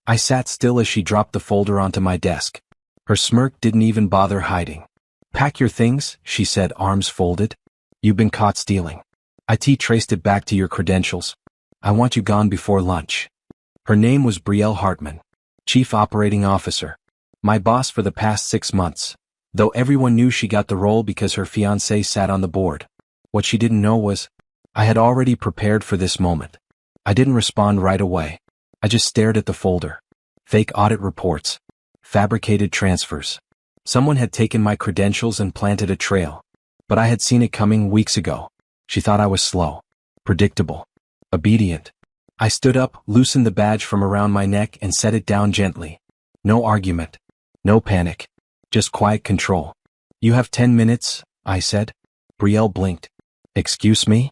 I sat still as she dropped the folder onto my desk. Her smirk didn't even bother hiding. "Pack your things," she said, arms folded. "You've been caught stealing. IT traced it back to your credentials. I want you gone before lunch." Her name was Brielle Hartman, Chief Operating Officer. My boss for the past 6 months, though everyone knew she got the role because her fiancé sat on the board. What she didn't know was, I had already prepared for this moment. I didn't respond right away. I just stared at the folder. Fake audit reports. Fabricated transfers. Someone had taken my credentials and planted a trail. But I had seen it coming weeks ago. She thought I was slow. Predictable. Obedient. I stood up, loosened the badge from around my neck and set it down gently. No argument. No panic. Just quiet control. "You have 10 minutes, I said. Brielle blinked. "Excuse me?"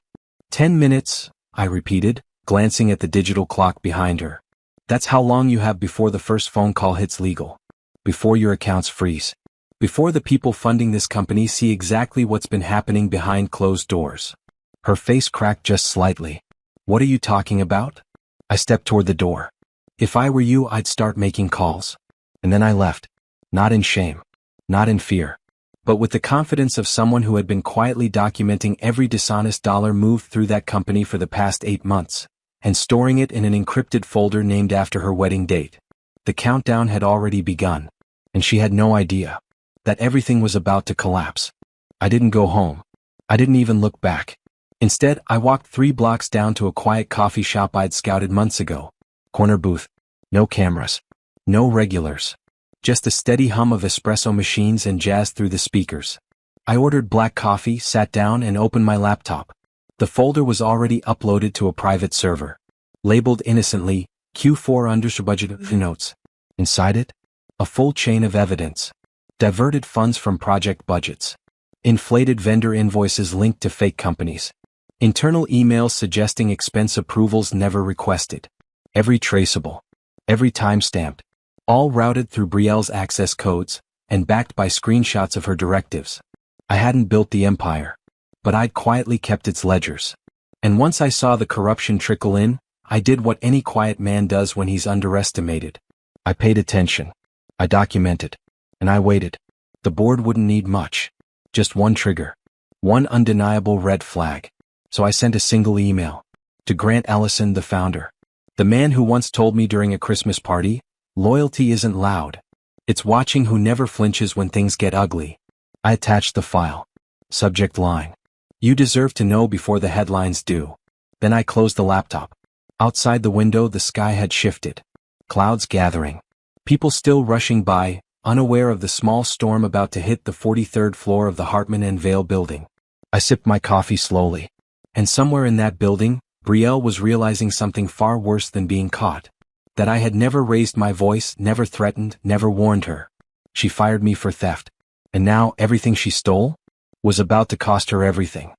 "10 minutes, I repeated, glancing at the digital clock behind her. "That's how long you have before the first phone call hits legal. Before your accounts freeze. Before the people funding this company see exactly what's been happening behind closed doors." Her face cracked just slightly. "What are you talking about?" I stepped toward the door. "If I were you, I'd start making calls." And then I left. Not in shame. Not in fear. But with the confidence of someone who had been quietly documenting every dishonest dollar moved through that company for the past 8 months, and storing it in an encrypted folder named after her wedding date. The countdown had already begun, and she had no idea that everything was about to collapse. I didn't go home. I didn't even look back. Instead, I walked 3 blocks down to a quiet coffee shop I'd scouted months ago. Corner booth. No cameras. No regulars. Just a steady hum of espresso machines and jazz through the speakers. I ordered black coffee, sat down and opened my laptop. The folder was already uploaded to a private server. Labeled innocently, Q4 budget notes. Inside it, a full chain of evidence. Diverted funds from project budgets. Inflated vendor invoices linked to fake companies. Internal emails suggesting expense approvals never requested. Every traceable. Every time-stamped. All routed through Brielle's access codes, and backed by screenshots of her directives. I hadn't built the empire, but I'd quietly kept its ledgers. And once I saw the corruption trickle in, I did what any quiet man does when he's underestimated. I paid attention. I documented. And I waited. The board wouldn't need much. Just one trigger. One undeniable red flag. So I sent a single email. To Grant Ellison, the founder. The man who once told me during a Christmas party, "Loyalty isn't loud. It's watching who never flinches when things get ugly." I attached the file. Subject line. "You deserve to know before the headlines do." Then I closed the laptop. Outside the window the sky had shifted. Clouds gathering. People still rushing by, unaware of the small storm about to hit the 43rd floor of the Hartman and Vale building. I sipped my coffee slowly. And somewhere in that building, Brielle was realizing something far worse than being caught. That I had never raised my voice, never threatened, never warned her. She fired me for theft. And now everything she stole was about to cost her everything.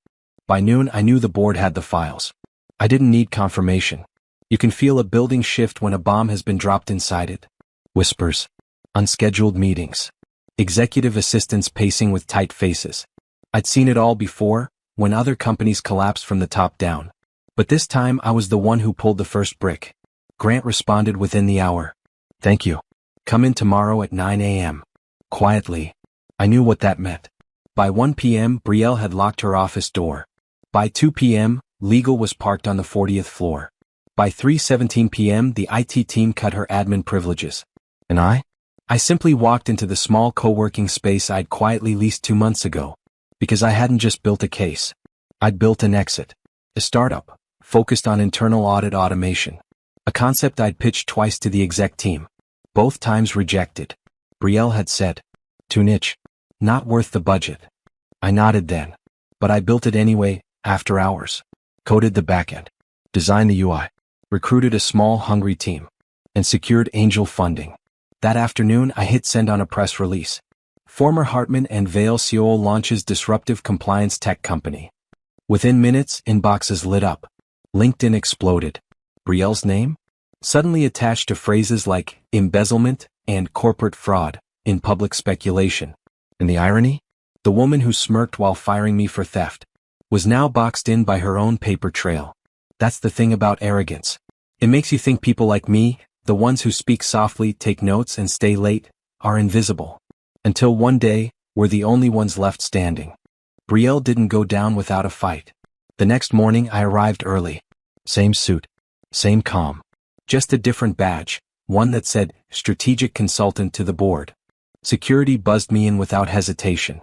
By noon I knew the board had the files. I didn't need confirmation. You can feel a building shift when a bomb has been dropped inside it. Whispers. Unscheduled meetings. Executive assistants pacing with tight faces. I'd seen it all before, when other companies collapsed from the top down. But this time I was the one who pulled the first brick. Grant responded within the hour. "Thank you. Come in tomorrow at 9 a.m. Quietly. I knew what that meant. By 1 p.m., Brielle had locked her office door. By 2 p.m., legal was parked on the 40th floor. By 3:17 p.m., the IT team cut her admin privileges. And I simply walked into the small co-working space I'd quietly leased 2 months ago. Because I hadn't just built a case. I'd built an exit. A startup, focused on internal audit automation. A concept I'd pitched twice to the exec team. Both times rejected. Brielle had said, "Too niche. Not worth the budget." I nodded then. But I built it anyway, after hours. Coded the backend. Designed the UI. Recruited a small, hungry team. And secured angel funding. That afternoon I hit send on a press release. Former Hartman and Vale CEO launches disruptive compliance tech company. Within minutes, inboxes lit up. LinkedIn exploded. Brielle's name? Suddenly attached to phrases like embezzlement and corporate fraud in public speculation. And the irony? The woman who smirked while firing me for theft was now boxed in by her own paper trail. That's the thing about arrogance. It makes you think people like me, the ones who speak softly, take notes, and stay late, are invisible. Until one day, we're the only ones left standing. Brielle didn't go down without a fight. The next morning I arrived early. Same suit. Same calm. Just a different badge, one that said, Strategic Consultant to the board. Security buzzed me in without hesitation.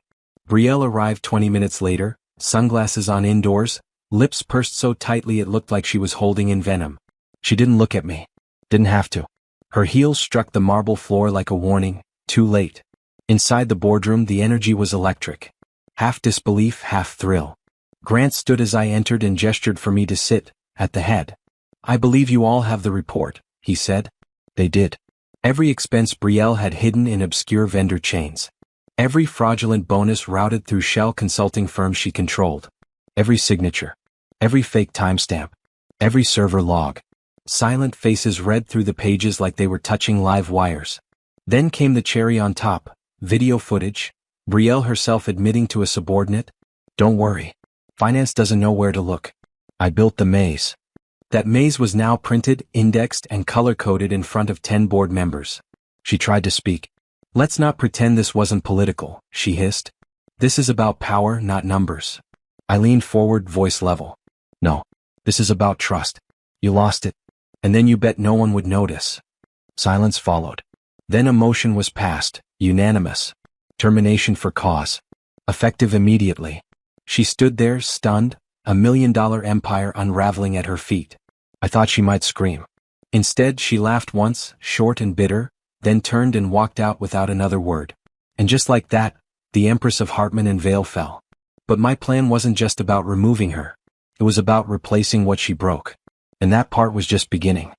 Brielle arrived 20 minutes later, sunglasses on indoors, lips pursed so tightly it looked like she was holding in venom. She didn't look at me. Didn't have to. Her heels struck the marble floor like a warning, too late. Inside the boardroom the energy was electric. Half disbelief, half thrill. Grant stood as I entered and gestured for me to sit, at the head. I believe you all have the report, he said. They did. Every expense Brielle had hidden in obscure vendor chains. Every fraudulent bonus routed through shell consulting firms she controlled. Every signature. Every fake timestamp. Every server log. Silent faces read through the pages like they were touching live wires. Then came the cherry on top, video footage, Brielle herself admitting to a subordinate, "Don't worry. Finance doesn't know where to look. I built the maze." That maze was now printed, indexed, and color-coded in front of 10 board members. She tried to speak. "Let's not pretend this wasn't political," she hissed. "This is about power, not numbers." I leaned forward, voice level. "No. This is about trust. You lost it. And then you bet no one would notice." Silence followed. Then a motion was passed, unanimous. Termination for cause. Effective immediately. She stood there, stunned, a $1 million empire unraveling at her feet. I thought she might scream. Instead, she laughed once, short and bitter, then turned and walked out without another word. And just like that, the Empress of Hartman and Vale fell. But my plan wasn't just about removing her. It was about replacing what she broke. And that part was just beginning.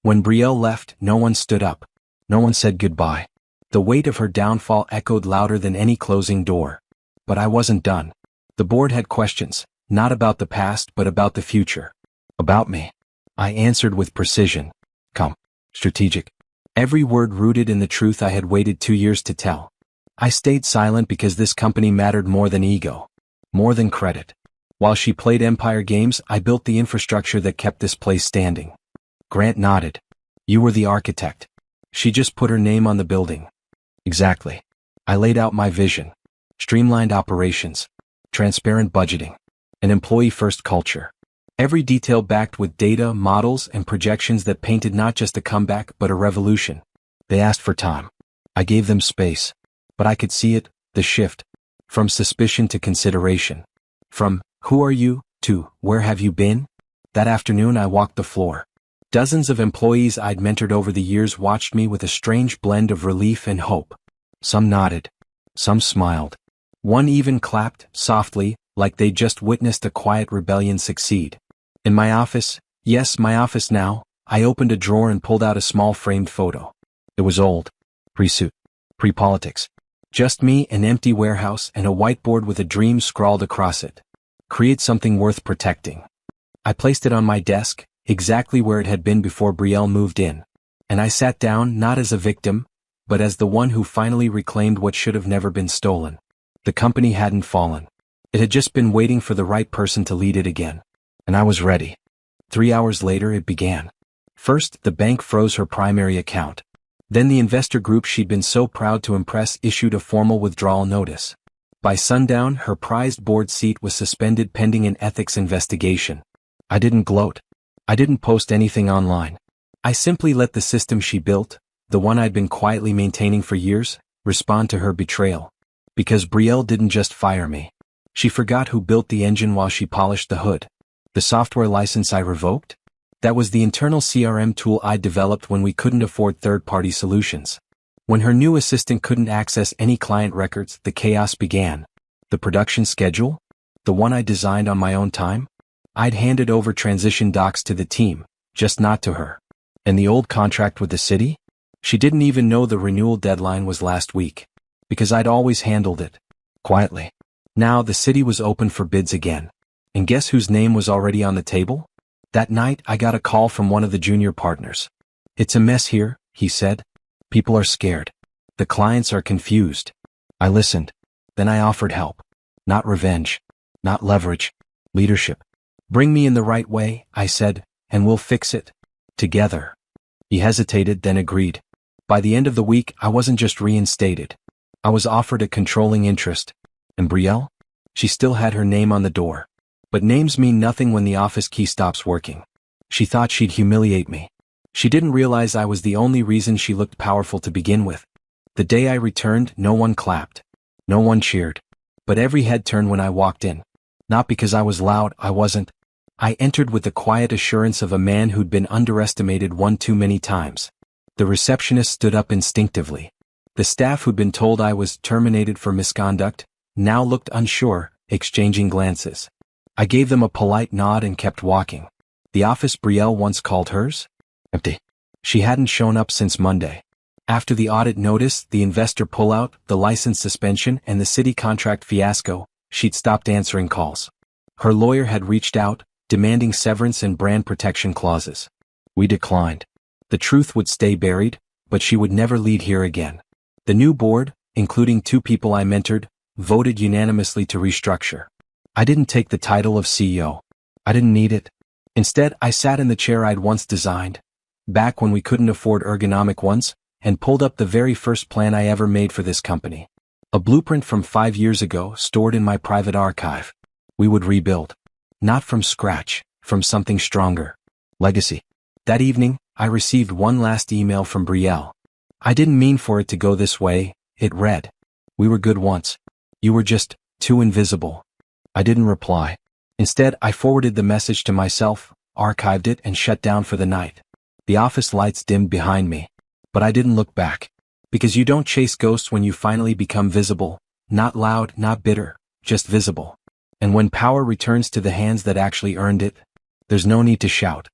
When Brielle left, no one stood up. No one said goodbye. The weight of her downfall echoed louder than any closing door. But I wasn't done. The board had questions, not about the past but about the future. About me. I answered with precision. Come. Strategic. Every word rooted in the truth I had waited 2 years to tell. I stayed silent because this company mattered more than ego. More than credit. While she played empire games, I built the infrastructure that kept this place standing. Grant nodded. You were the architect. She just put her name on the building. Exactly. I laid out my vision. Streamlined operations. Transparent budgeting. An employee-first culture. Every detail backed with data, models, and projections that painted not just a comeback but a revolution. They asked for time. I gave them space. But I could see it, the shift. From suspicion to consideration. From, "Who are you?" to, "Where have you been?" That afternoon I walked the floor. Dozens of employees I'd mentored over the years watched me with a strange blend of relief and hope. Some nodded. Some smiled. One even clapped, softly, like they'd just witnessed a quiet rebellion succeed. In my office, yes, my office now, I opened a drawer and pulled out a small framed photo. It was old. Pre-suit. Pre-politics. Just me, an empty warehouse, and a whiteboard with a dream scrawled across it. Create something worth protecting. I placed it on my desk, exactly where it had been before Brielle moved in. And I sat down not as a victim, but as the one who finally reclaimed what should have never been stolen. The company hadn't fallen. It had just been waiting for the right person to lead it again. And I was ready. 3 hours later it began. First, the bank froze her primary account. Then the investor group she'd been so proud to impress issued a formal withdrawal notice. By sundown, her prized board seat was suspended pending an ethics investigation. I didn't gloat. I didn't post anything online. I simply let the system she built, the one I'd been quietly maintaining for years, respond to her betrayal. Because Brielle didn't just fire me. She forgot who built the engine while she polished the hood. The software license I revoked? That was the internal CRM tool I developed when we couldn't afford third-party solutions. When her new assistant couldn't access any client records, the chaos began. The production schedule? The one I designed on my own time? I'd handed over transition docs to the team, just not to her. And the old contract with the city? She didn't even know the renewal deadline was last week. Because I'd always handled it. Quietly. Now the city was open for bids again. And guess whose name was already on the table? That night I got a call from one of the junior partners. "It's a mess here," he said. "People are scared. The clients are confused." I listened. Then I offered help. Not revenge. Not leverage. Leadership. "Bring me in the right way," I said, "and we'll fix it. Together." He hesitated, then agreed. By the end of the week, I wasn't just reinstated. I was offered a controlling interest. And Brielle? She still had her name on the door. But names mean nothing when the office key stops working. She thought she'd humiliate me. She didn't realize I was the only reason she looked powerful to begin with. The day I returned, no one clapped. No one cheered. But every head turned when I walked in. Not because I was loud, I wasn't. I entered with the quiet assurance of a man who'd been underestimated one too many times. The receptionist stood up instinctively. The staff who'd been told I was terminated for misconduct now looked unsure, exchanging glances. I gave them a polite nod and kept walking. The office Brielle once called hers? Empty. She hadn't shown up since Monday. After the audit notice, the investor pullout, the license suspension, and the city contract fiasco, she'd stopped answering calls. Her lawyer had reached out, demanding severance and brand protection clauses. We declined. The truth would stay buried, but she would never lead here again. The new board, including 2 people I mentored, voted unanimously to restructure. I didn't take the title of CEO. I didn't need it. Instead, I sat in the chair I'd once designed, back when we couldn't afford ergonomic ones, and pulled up the very first plan I ever made for this company. A blueprint from 5 years ago stored in my private archive. We would rebuild. Not from scratch, from something stronger. Legacy. That evening, I received one last email from Brielle. I didn't mean for it to go this way, it read. We were good once. You were just too invisible. I didn't reply. Instead, I forwarded the message to myself, archived it, and shut down for the night. The office lights dimmed behind me. But I didn't look back. Because you don't chase ghosts when you finally become visible. Not loud, not bitter, just visible. And when power returns to the hands that actually earned it, there's no need to shout.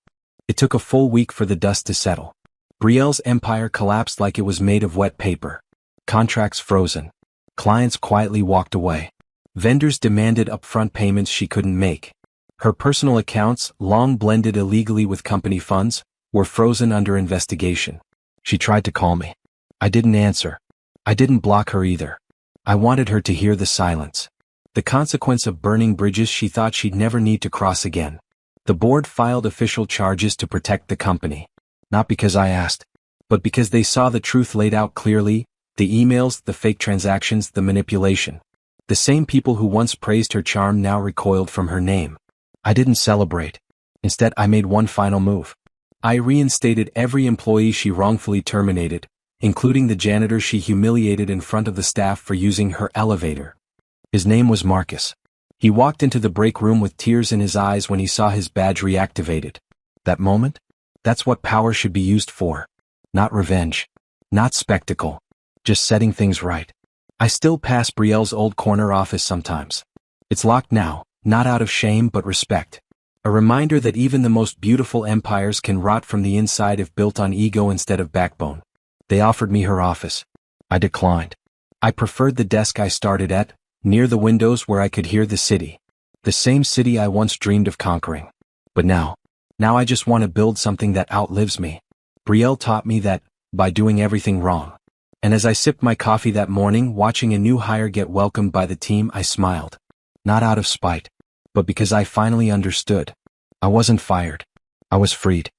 It took a full week for the dust to settle. Brielle's empire collapsed like it was made of wet paper. Contracts frozen. Clients quietly walked away. Vendors demanded upfront payments she couldn't make. Her personal accounts, long blended illegally with company funds, were frozen under investigation. She tried to call me. I didn't answer. I didn't block her either. I wanted her to hear the silence. The consequence of burning bridges she thought she'd never need to cross again. The board filed official charges to protect the company. Not because I asked, but because they saw the truth laid out clearly, the emails, the fake transactions, the manipulation. The same people who once praised her charm now recoiled from her name. I didn't celebrate. Instead, I made one final move. I reinstated every employee she wrongfully terminated, including the janitor she humiliated in front of the staff for using her elevator. His name was Marcus. He walked into the break room with tears in his eyes when he saw his badge reactivated. That moment? That's what power should be used for. Not revenge. Not spectacle. Just setting things right. I still pass Brielle's old corner office sometimes. It's locked now, not out of shame but respect. A reminder that even the most beautiful empires can rot from the inside if built on ego instead of backbone. They offered me her office. I declined. I preferred the desk I started at, near the windows where I could hear the city. The same city I once dreamed of conquering. But now I just want to build something that outlives me. Brielle taught me that, by doing everything wrong. And as I sipped my coffee that morning, watching a new hire get welcomed by the team, I smiled. Not out of spite, but because I finally understood. I wasn't fired. I was freed.